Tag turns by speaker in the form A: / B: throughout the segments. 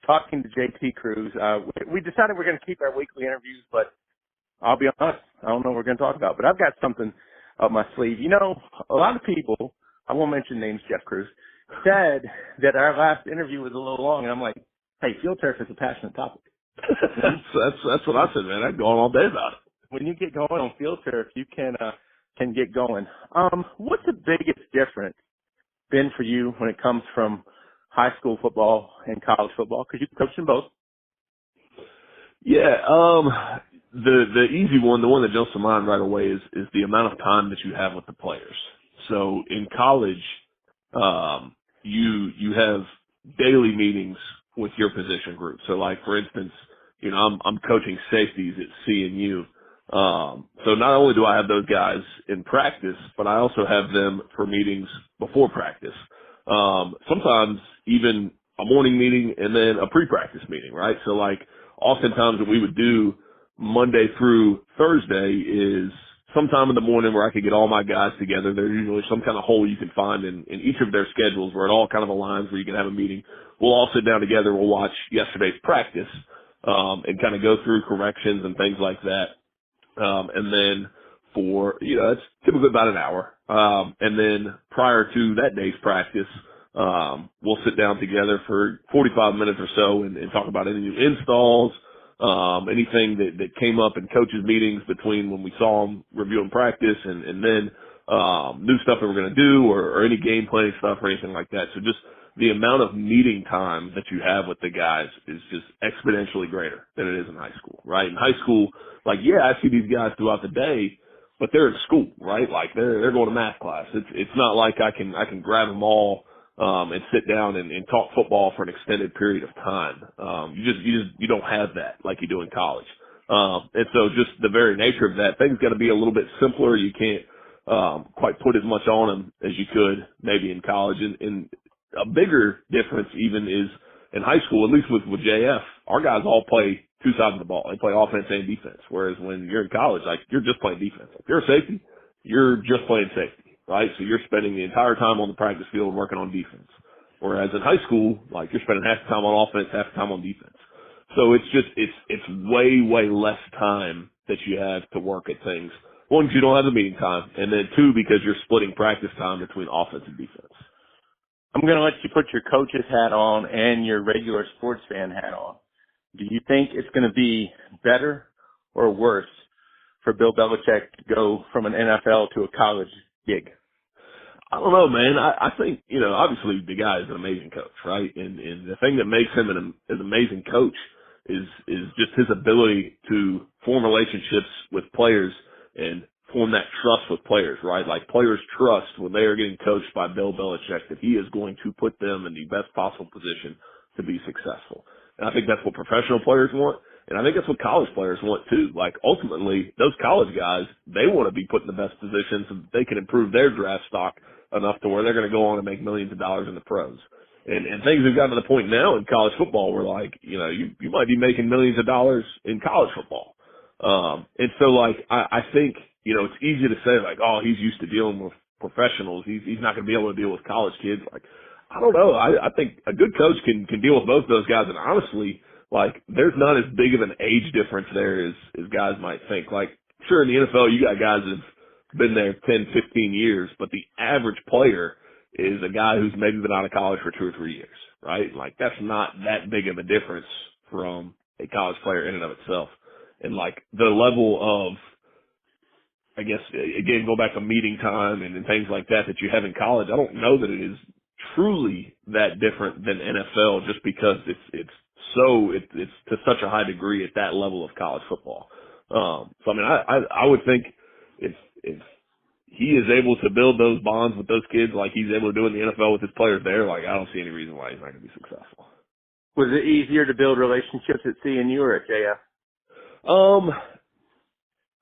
A: talking to J.T.Crews. We decided we're going to keep our weekly interviews, but I'll be honest, I don't know what we're going to talk about. But I've got something up my sleeve. You know, a lot of people, I won't mention names, Jeff Cruz, said that our last interview was a little long, and I'm like, hey, field turf is a passionate topic.
B: That's what I said, man. I'd go on all day about it.
A: When you get going on field turf, you can get going. What's the biggest difference been for you when it comes from high school football and college football? Because you coached in both.
B: Yeah, the easy one, the one that jumps to mind right away is the amount of time that you have with the players. So in college, you have daily meetings with your position group. So like, for instance, you know, I'm coaching safeties at CNU. So not only do I have those guys in practice, but I also have them for meetings before practice. Sometimes even a morning meeting and then a pre-practice meeting, right? So like, oftentimes what we would do Monday through Thursday is sometime in the morning where I could get all my guys together. There's usually some kind of hole you can find in each of their schedules where it all kind of aligns where you can have a meeting. We'll all sit down together. We'll watch yesterday's practice, and kind of go through corrections and things like that. And then for, you know, it's typically about an hour. And then prior to that day's practice, we'll sit down together for 45 minutes or so and talk about any new installs, anything that came up in coaches meetings between when we saw them reviewing practice and then, new stuff that we're going to do or any game planning stuff or anything like that. So just the amount of meeting time that you have with the guys is just exponentially greater than it is in high school, right? In high school, like, yeah, I see these guys throughout the day, but they're in school, right? Like they're going to math class. It's not like I can grab them all, and sit down and talk football for an extended period of time. You don't have that like you do in college. And so just the very nature of that, things got to be a little bit simpler. You can't, quite put as much on them as you could maybe in college. And a bigger difference even is in high school, at least with JF, our guys all play two sides of the ball. They play offense and defense. Whereas when you're in college, like, you're just playing defense. If you're a safety, you're just playing safety, right? So you're spending the entire time on the practice field working on defense. Whereas in high school, like, you're spending half the time on offense, half the time on defense. So it's just, it's way, way less time that you have to work at things. One, because you don't have the meeting time, and then two, because you're splitting practice time between offense and defense.
A: I'm going to let you put your coach's hat on and your regular sports fan hat on. Do you think it's going to be better or worse for Bill Belichick to go from an NFL to a college gig?
B: I don't know, man. I think, you know, obviously the guy is an amazing coach, right? And the thing that makes him an amazing coach is just his ability to form relationships with players and form that trust with players, right? Like, players trust when they are getting coached by Bill Belichick that he is going to put them in the best possible position to be successful. And I think that's what professional players want. And I think that's what college players want too. Like, ultimately, those college guys, they want to be put in the best position so that they can improve their draft stock enough to where they're going to go on and make millions of dollars in the pros. And things have gotten to the point now in college football where, like, you know, you might be making millions of dollars in college football. And so, like, I think, you know, it's easy to say, like, oh, he's used to dealing with professionals. He's not going to be able to deal with college kids. Like, I don't know. I think a good coach can deal with both of those guys. And honestly, like, there's not as big of an age difference there as guys might think. Like, sure, in the NFL, you got guys that have been there 10, 15 years, but the average player is a guy who's maybe been out of college for 2 or 3 years, right? Like, that's not that big of a difference from a college player in and of itself. And, like, the level of, I guess, again, go back to meeting time and things like that you have in college, I don't know that it is truly that different than NFL, just because it's to such a high degree at that level of college football. So I mean, I would think if he is able to build those bonds with those kids like he's able to do in the NFL with his players there, like, I don't see any reason why he's not going to be successful.
A: Was it easier to build relationships at CNU or at JF?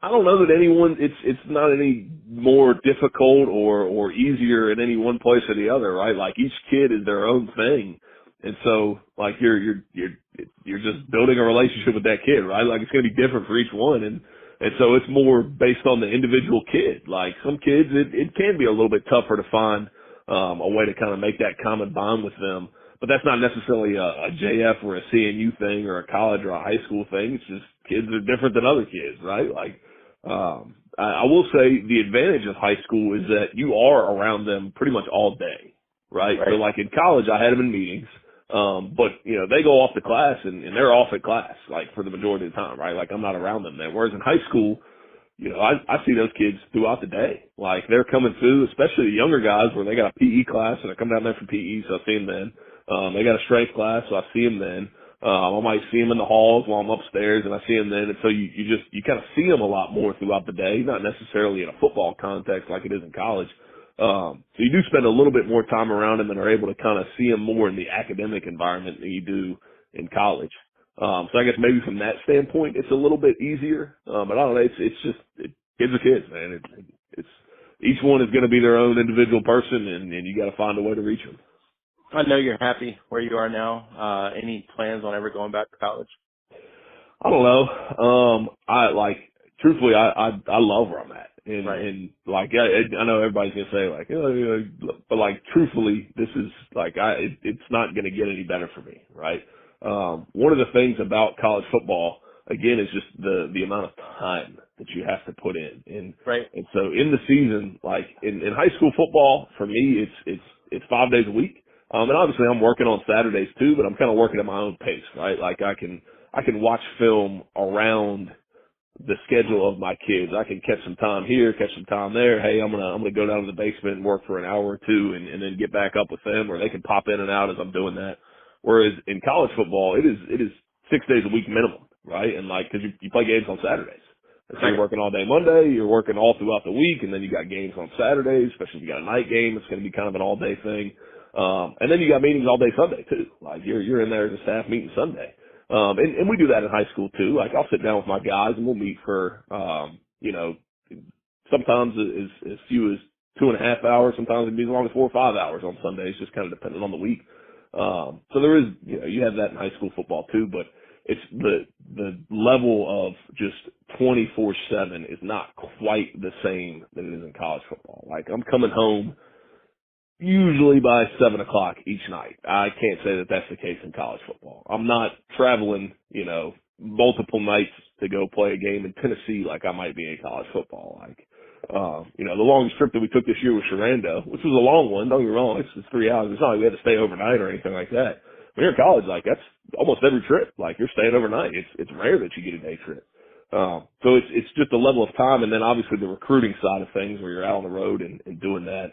B: I don't know that it's not any more difficult or easier in any one place or the other, right? Like, each kid is their own thing. And so, like, you're just building a relationship with that kid, right? Like, it's going to be different for each one. And so it's more based on the individual kid. Like, some kids, it can be a little bit tougher to find, a way to kind of make that common bond with them. but that's not necessarily a JF or a CNU thing or a college or a high school thing. It's just kids are different than other kids, right? Like, I will say the advantage of high school is that you are around them pretty much all day, right? So like in college, I had them in meetings, but you know, they go off to class and they're off at class, like for the majority of the time, right? Like I'm not around them then. Whereas in high school, you know, I see those kids throughout the day. Like they're coming through, especially the younger guys where they got a PE class and I come down there for PE, so I see them then. They got a strength class, so I see them then. I might see them in the halls while I'm upstairs and I see them then. And so you kind of see them a lot more throughout the day, not necessarily in a football context like it is in college. So you do spend a little bit more time around them and are able to kind of see them more in the academic environment than you do in college. So I guess maybe from that standpoint, it's a little bit easier. But I don't know, kids are kids, man. It's each one is going to be their own individual person and you got to find a way to reach them.
A: I know you're happy where you are now. Any plans on ever going back to college?
B: I don't know. Truthfully, I love where I'm at. And like, I know everybody's going to say like, but like, truthfully, this is like, it's not going to get any better for me, right? One of the things about college football, again, is just the amount of time that you have to put in. And so in the season, like in high school football, for me, it's 5 days a week. And obviously I'm working on Saturdays too, but I'm kind of working at my own pace, right? Like I can watch film around the schedule of my kids. I can catch some time here, catch some time there. Hey, I'm gonna go down to the basement and work for an hour or two and then get back up with them, or they can pop in and out as I'm doing that. Whereas in college football, it is 6 days a week minimum, right? And like, cause you play games on Saturdays. So you're working all day Monday, you're working all throughout the week, and then you got games on Saturdays, especially if you got a night game, it's going to be kind of an all day thing. And then you got meetings all day Sunday too. Like you're in there as a staff meeting Sunday. And we do that in high school too. Like I'll sit down with my guys and we'll meet for, sometimes as few as 2.5 hours, sometimes it'd be as long as 4 or 5 hours on Sundays, just kind of depending on the week. So there is, you have that in high school football too, but it's the level of just 24/7 is not quite the same that it is in college football. Like I'm coming home usually by 7 o'clock each night. I can't say that that's the case in college football. I'm not traveling, multiple nights to go play a game in Tennessee like I might be in college football. Like, the longest trip that we took this year was Sharando, which was a long one. Don't get me wrong. It's 3 hours. It's not like we had to stay overnight or anything like that. When you're in college, like that's almost every trip. Like you're staying overnight. It's rare that you get a day trip. So it's just a level of time. And then obviously the recruiting side of things where you're out on the road and doing that,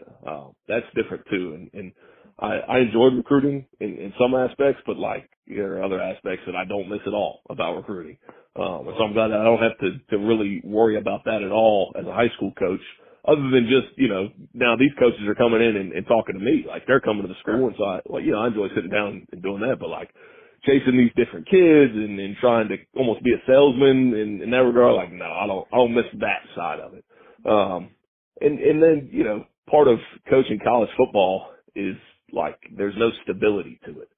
B: that's different too. And I enjoyed recruiting in some aspects, but like there are other aspects that I don't miss at all about recruiting. And so I'm glad that I don't have to really worry about that at all as a high school coach, other than just, now these coaches are coming in and talking to me, like they're coming to the school. And so I enjoy sitting down and doing that, but like chasing these different kids and trying to almost be a salesman in that regard, like, no, I don't miss that side of it. And then, part of coaching college football is like, there's no stability to it.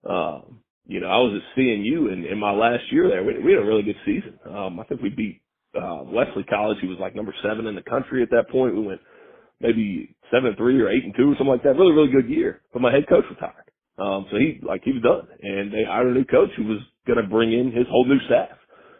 B: I was at CNU in my last year there. We had a really good season. I think we beat Wesley College, who was like number 7 in the country at that point. We went maybe 7-3 or 8-2 or something like that. Really, really good year. But my head coach retired. So he was done. And they hired a new coach who was going to bring in his whole new staff.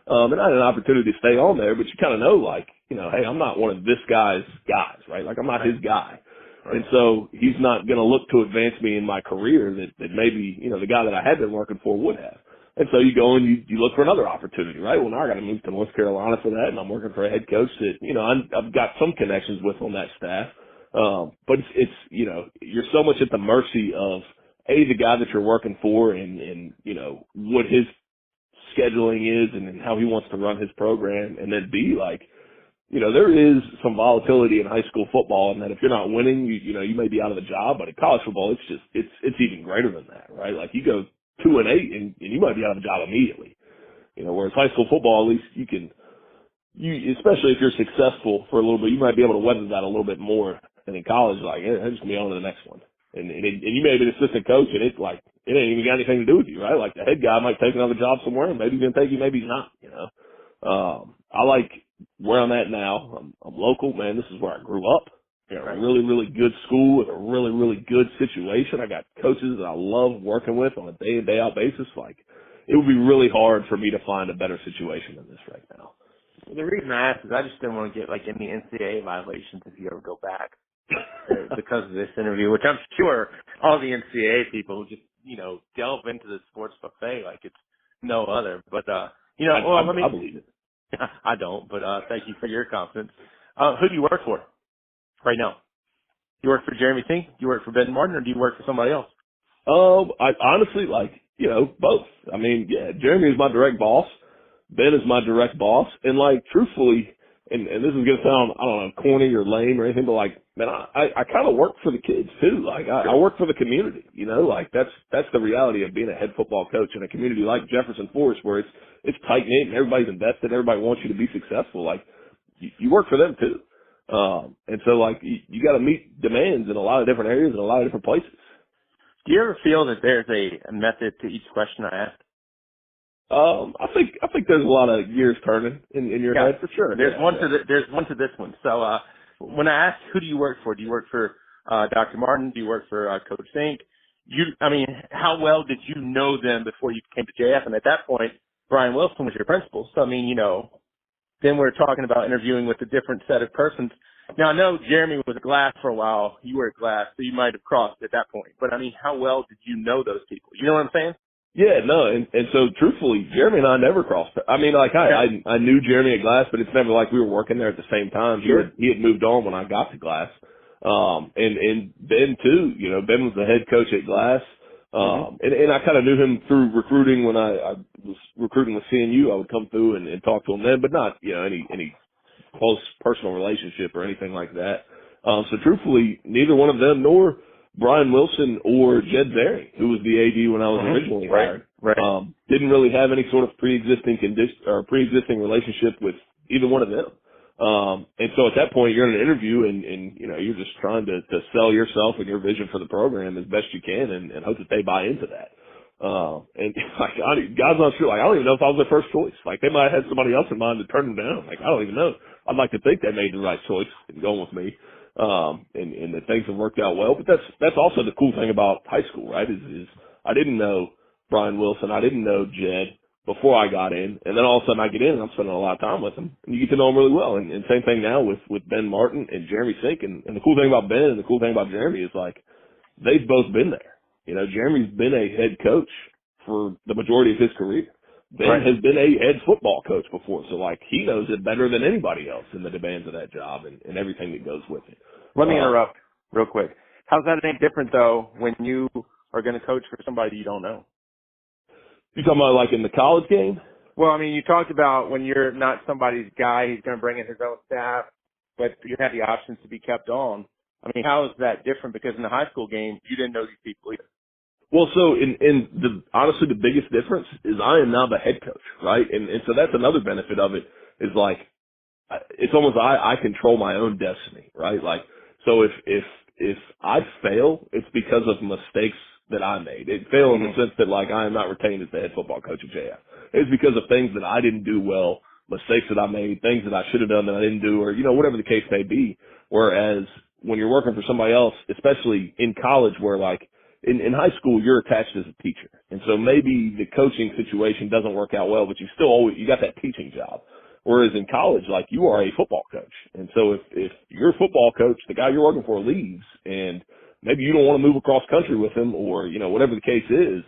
B: And I had an opportunity to stay on there, but you kind of know, like, hey, I'm not one of this guy's guys, right? Like, I'm not his guy. And so he's not going to look to advance me in my career that maybe, the guy that I had been working for would have. And so you go and you look for another opportunity, right? Well, now I got to move to North Carolina for that, and I'm working for a head coach that, I've got some connections with on that staff. But it's you're so much at the mercy of the guy that you're working for and what his scheduling is and how he wants to run his program, and then B, like, there is some volatility in high school football, and that if you're not winning, you may be out of a job. But in college football, it's even greater than that, right? Like you go 2-8, and you might be out of a job immediately. Whereas high school football, at least especially if you're successful for a little bit, you might be able to weather that a little bit more. And in college, like, I'm just gonna be on to the next one. And you may be an assistant coach, and it ain't even got anything to do with you, right? Like the head guy might take another job somewhere, and maybe he's gonna take you, maybe he's not. I like where I'm at now. I'm local, man. This is where I grew up. a really, really good school with a really, really good situation. I got coaches that I love working with on a day in, day out basis. Like, it would be really hard for me to find a better situation than this right now.
A: Well, the reason I asked is I just didn't want to get like any NCAA violations if you ever go back because of this interview, which I'm sure all the NCAA people just, delve into the sports buffet like it's no other. But,
B: I believe it.
A: I don't, but thank you for your confidence. Who do you work for right now? You work for Jeremy Sink? Do you work for Ben Martin, or do you work for somebody else?
B: I honestly, both. I mean, yeah, Jeremy is my direct boss. Ben is my direct boss. And, truthfully, and this is going to sound, I don't know, corny or lame or anything, but, man, I kind of work for the kids, too. I work for the community, That's the reality of being a head football coach in a community like Jefferson Forest, where it's tight-knit and everybody's invested, everybody wants you to be successful. You work for them, too. And so, you got to meet demands in a lot of different areas and a lot of different places.
A: Do you ever feel that there's a method to each question I ask?
B: I think there's a lot of gears turning in your head for sure.
A: There's one to this one. So, when I ask who do you work for Dr. Martin? Do you work for Coach Sink? How well did you know them before you came to JF? And at that point, Brian Wilson was your principal. So, then we're talking about interviewing with a different set of persons. Now, I know Jeremy was at Glass for a while. You were at Glass, so you might have crossed at that point. But, how well did you know those people? You know what I'm saying?
B: Yeah, no, and so truthfully, Jeremy and I never crossed. I knew Jeremy at Glass, but it's never like we were working there at the same time.
A: Sure.
B: He had moved on when I got to Glass. And Ben too, Ben was the head coach at Glass. And I kind of knew him through recruiting when I was recruiting with CNU. I would come through and talk to him then, but not, any close personal relationship or anything like that. So truthfully, neither one of them nor Brian Wilson or Jed Zering, who was the AD when I was originally hired, didn't really have any sort of pre-existing relationship with either one of them. And so at that point, you're in an interview and you're just trying to sell yourself and your vision for the program as best you can and hope that they buy into that. And God's not sure. I don't even know if I was their first choice. They might have had somebody else in mind to turn them down. I don't even know. I'd like to think they made the right choice in going with me. And that things have worked out well. But that's also the cool thing about high school, right? Is I didn't know Brian Wilson. I didn't know Jed before I got in. And then all of a sudden I get in and I'm spending a lot of time with them. And you get to know them really well. And same thing now with Ben Martin and Jeremy Sink. And the cool thing about Ben and the cool thing about Jeremy is they've both been there. Jeremy's been a head coach for the majority of his career. Ben has been a head football coach before, so he knows it better than anybody else in the demands of that job and everything that goes with it.
A: Let me interrupt real quick. How's that any different though when you are going to coach for somebody you don't know?
B: You talking about in the college game?
A: Well, you talked about when you're not somebody's guy, he's going to bring in his own staff, but you have the options to be kept on. How is that different? Because in the high school game, you didn't know these people either.
B: Well, so honestly, the biggest difference is I am now the head coach, right? And so that's another benefit of it is it's almost I control my own destiny, right? So if I fail, it's because of mistakes that I made. It failed in the sense that I am not retained as the head football coach of JF. It's because of things that I didn't do well, mistakes that I made, things that I should have done that I didn't do, or whatever the case may be. Whereas when you're working for somebody else, especially in college, where in high school, you're attached as a teacher. And so maybe the coaching situation doesn't work out well, but you got that teaching job. Whereas in college, you are a football coach. And so if your football coach, the guy you're working for leaves and maybe you don't want to move across country with him or, whatever the case is,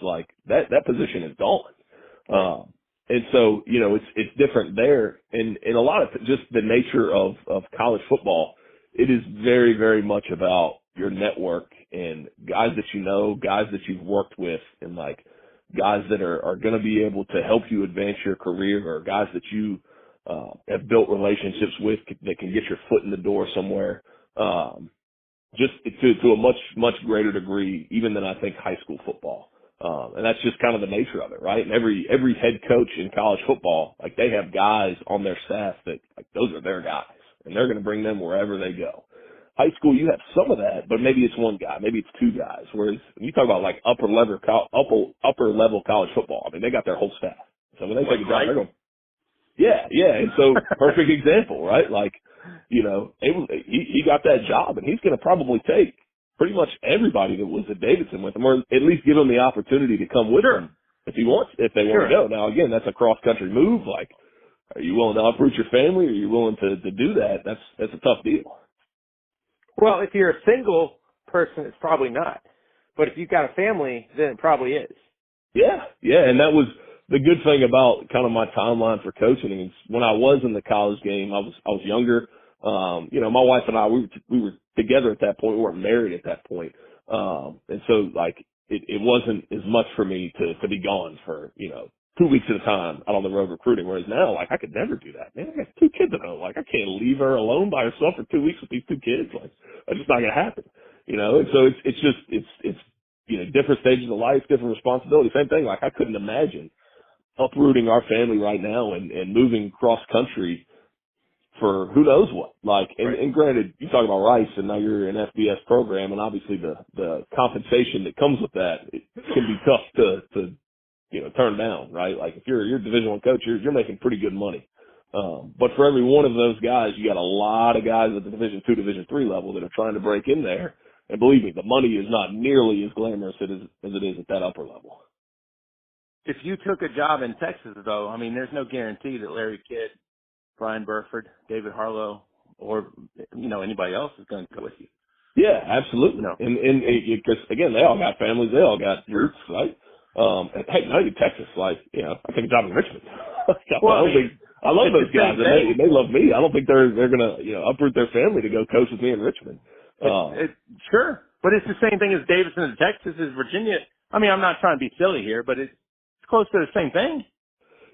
B: that position is gone. And so, it's different there. And a lot of just the nature of college football, it is very, very much about your network and guys that guys that you've worked with, and guys that are going to be able to help you advance your career, or guys that you have built relationships with that can get your foot in the door somewhere, just to a much, much greater degree even than I think high school football. And that's just kind of the nature of it, right? And every head coach in college football, they have guys on their staff that those are their guys, and they're going to bring them wherever they go. High school, you have some of that, but maybe it's one guy, maybe it's two guys. Whereas when you talk about upper level college football, they got their whole staff. So when they take a job, they're going, yeah. And so perfect example, right? he got that job, and he's going to probably take pretty much everybody that was at Davidson with him, or at least give him the opportunity to come with him if they want to go. Now, again, that's a cross-country move. Like, are you willing to uproot your family? Are you willing to do that? That's a tough deal.
A: Well, if you're a single person, it's probably not. But if you've got a family, then it probably is.
B: Yeah, and that was the good thing about kind of my timeline for coaching. Is when I was in the college game, I was younger. My wife and I, we were together at that point. We weren't married at that point. And so like it wasn't as much for me to be gone for, 2 weeks at a time out on the road recruiting. Whereas now, like, I could never do that. Man, I got 2 kids at home. Like, I can't leave her alone by herself for 2 weeks with these 2 kids. Like, that's just not going to happen, And so it's different stages of life, different responsibilities. Same thing. Like, I couldn't imagine uprooting our family right now and moving cross country for who knows what. Like, and granted, you talk about Rice, and now you're an FBS program, and obviously the compensation that comes with that, it can be tough to turn down, right? Like, if you're a Division I coach, you're making pretty good money. But for every one of those guys, you got a lot of guys at the Division II, Division III level that are trying to break in there. And believe me, the money is not nearly as glamorous as it is at that upper level.
A: If you took a job in Texas, though, I mean, there's no guarantee that Larry Kidd, Brian Burford, David Harlow, or, anybody else is going to go with you.
B: Yeah, absolutely. No. And because, again, they all got families. They all got roots, right? Hey, not even Texas. Like, I take a job in Richmond. I love those guys, and they love me. I don't think they're gonna uproot their family to go coach with me in Richmond.
A: Sure, but it's the same thing as Davidson in Texas, as Virginia. I mean, I'm not trying to be silly here, but it's close to the same thing.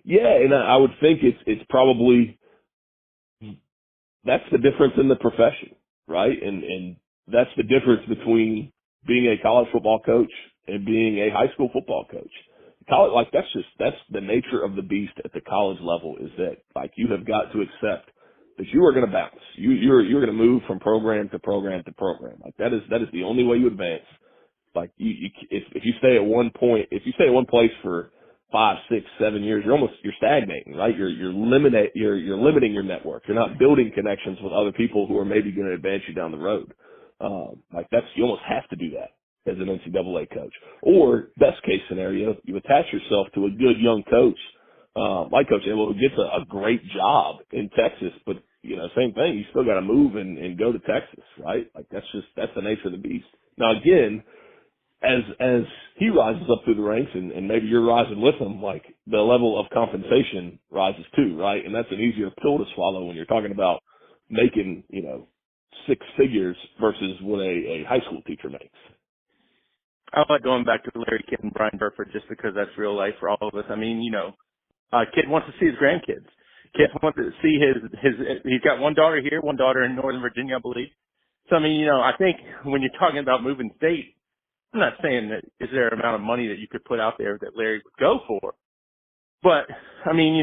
B: Yeah, and I would think it's probably that's the difference in the profession, right? And that's the difference between being a college football coach and being a high school football coach. College, like, that's the nature of the beast at the college level, is that, like, you have got to accept that you are going to bounce. You're going to move from program to program to program. Like, that is the only way you advance. Like, if you stay at one place for 5, 6, 7 years, you're stagnating, right? You're limiting your network. You're not building connections with other people who are maybe going to advance you down the road. You almost have to do that as an NCAA coach. Or, best case scenario, you attach yourself to a good young coach, like Coach Abel, who gets a great job in Texas, but, same thing, you still got to move and go to Texas, right? Like, that's the nature of the beast. Now, again, as he rises up through the ranks, and maybe you're rising with him, like, the level of compensation rises too, right? And that's an easier pill to swallow when you're talking about making, 6 figures versus what a high school teacher makes.
A: I like going back to Larry Kidd and Brian Burford just because that's real life for all of us. I mean, Kidd wants to see his grandkids. Kidd wants to see he's got one daughter here, one daughter in Northern Virginia, I believe. So, I mean, I think when you're talking about moving state, I'm not saying that is there an amount of money that you could put out there that Larry would go for. But, I mean,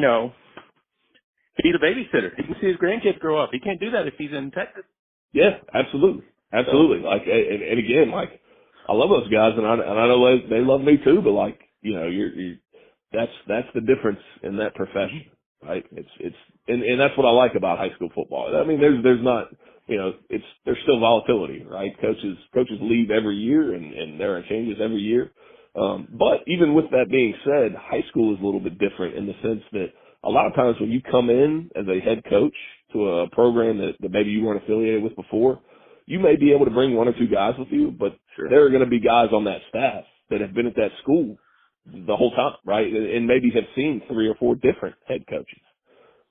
A: he's a babysitter. He can see his grandkids grow up. He can't do that if he's in Texas.
B: Yeah, absolutely. Absolutely. Like, and again, like, I love those guys, and I know they love me too. But, like, that's the difference in that profession, right? And that's what I like about high school football. I mean, there's not, there's still volatility, right? Coaches leave every year, and there are changes every year. But even with that being said, high school is a little bit different in the sense that a lot of times when you come in as a head coach to a program that maybe you weren't affiliated with before, you may be able to bring 1 or 2 guys with you, but there are going to be guys on that staff that have been at that school the whole time, right? And maybe have seen 3 or 4 different head coaches.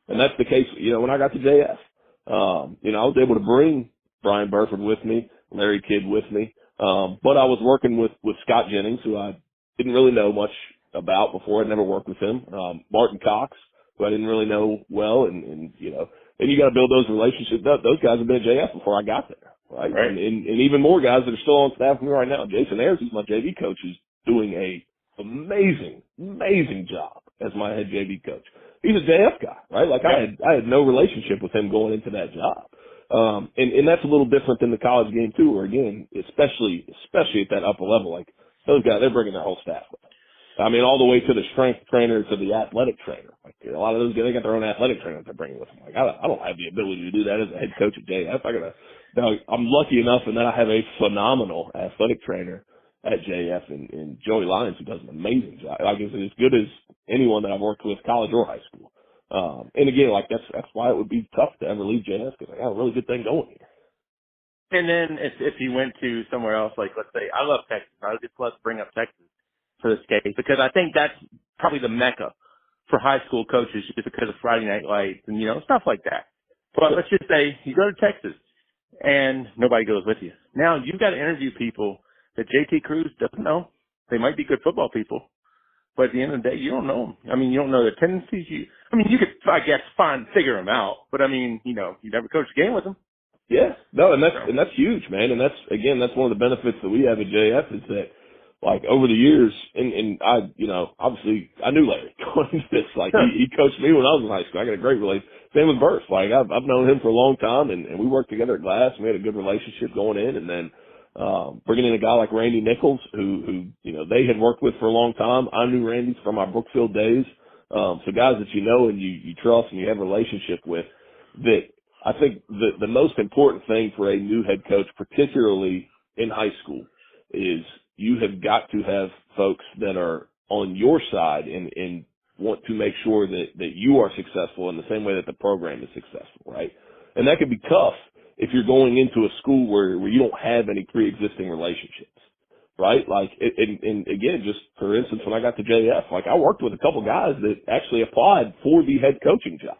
B: And that's the case, when I got to JF. I was able to bring Brian Burford with me, Larry Kidd with me. But I was working with Scott Jennings, who I didn't really know much about before. I'd never worked with him. Martin Cox, who I didn't really know well. And you got to build those relationships. Those guys have been at JF before I got there. Right. And even more guys that are still on staff with me right now. Jason Ayers, who's my JV coach, who's doing a amazing job as my head JV coach. He's a JF guy, right? Like, I had no relationship with him going into that job. And that's a little different than the college game too, where again, especially at that upper level, like, those guys, they're bringing their whole staff with them. I mean, all the way to the strength trainer to the athletic trainer. Like, a lot of those guys, they got their own athletic trainer that they're bringing with them. Like, I don't have the ability to do that as a head coach at JF. Now, I'm lucky enough in that I have a phenomenal athletic trainer at JF and Joey Lyons, who does an amazing job. Like, is as good as anyone that I've worked with, college or high school. And again, like that's why it would be tough to ever leave JF, because I got a really good thing going here.
A: And then if you went to somewhere else, like let's say, I love Texas. I would just love to bring up Texas for this case, because I think that's probably the mecca for high school coaches, just because of Friday Night Lights and, stuff like that. But let's just say you go to Texas and nobody goes with you. Now you've got to interview people that J.T.Crews doesn't know. They might be good football people, but at the end of the day, you don't know them. I mean, you don't know their tendencies. You could, I guess, figure them out, but I mean, you never coached a game with them.
B: Yeah, no, and that's huge, man. And that's one of the benefits that we have at JF is that, like, over the years, and I, obviously I knew Larry going into this. Like, he coached me when I was in high school. I got a great relationship. Same with Burst. Like, I've known him for a long time, and we worked together at Glass, and we had a good relationship going in. And then bringing in a guy like Randy Nichols, who they had worked with for a long time. I knew Randy from our Brookfield days. So guys that you know and you trust and you have a relationship with, that I think the most important thing for a new head coach, particularly in high school, is you have got to have folks that are on your side and want to make sure that you are successful in the same way that the program is successful, right? And that can be tough if you're going into a school where you don't have any pre-existing relationships, right? Like, and again, just for instance, when I got to JF, like, I worked with a couple guys that actually applied for the head coaching job,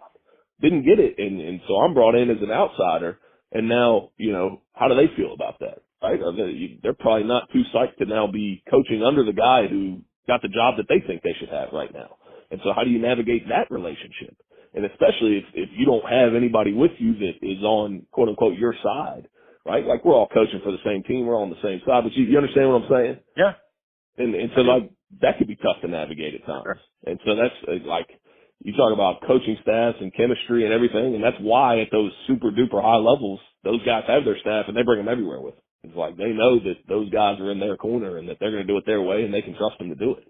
B: didn't get it, and so I'm brought in as an outsider, and now, how do they feel about that, right? They're probably not too psyched to now be coaching under the guy who got the job that they think they should have right now. And so how do you navigate that relationship? And especially if you don't have anybody with you that is on, quote unquote, your side, right? Like, we're all coaching for the same team. We're all on the same side, but you understand what I'm saying?
A: Yeah.
B: And so, like, that could be tough to navigate at times. Sure. And so that's like, you talk about coaching staffs and chemistry and everything, and that's why at those super duper high levels, those guys have their staff and they bring them everywhere with them. It's like they know that those guys are in their corner and that they're going to do it their way and they can trust them to do it.